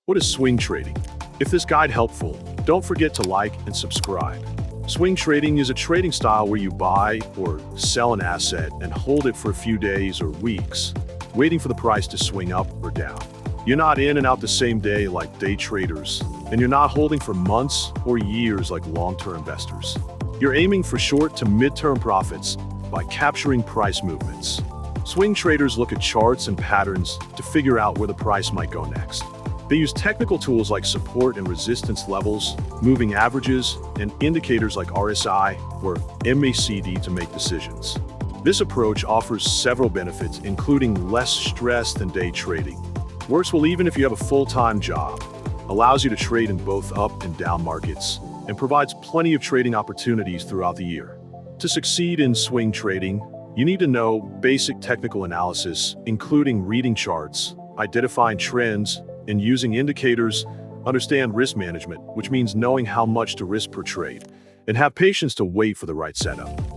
What is swing trading? If this guide helpful, don't forget to like and subscribe. Swing trading is a trading style where you buy or sell an asset and hold it for a few days or weeks, waiting for the price to swing up or down. You're not in and out the same day like day traders, and you're not holding for months or years like long-term investors. You're aiming for short to mid-term profits by capturing price movements. Swing traders look at charts and patterns to figure out where the price might go next. They use technical tools like support and resistance levels, moving averages, and indicators like RSI or MACD to make decisions. This approach offers several benefits, including less stress than day trading. Works well even if you have a full-time job, allows you to trade in both up and down markets, and provides plenty of trading opportunities throughout the year. To succeed in swing trading, you need to know basic technical analysis, including reading charts, identifying trends, and using indicators, understand risk management, which means knowing how much to risk per trade, and have patience to wait for the right setup.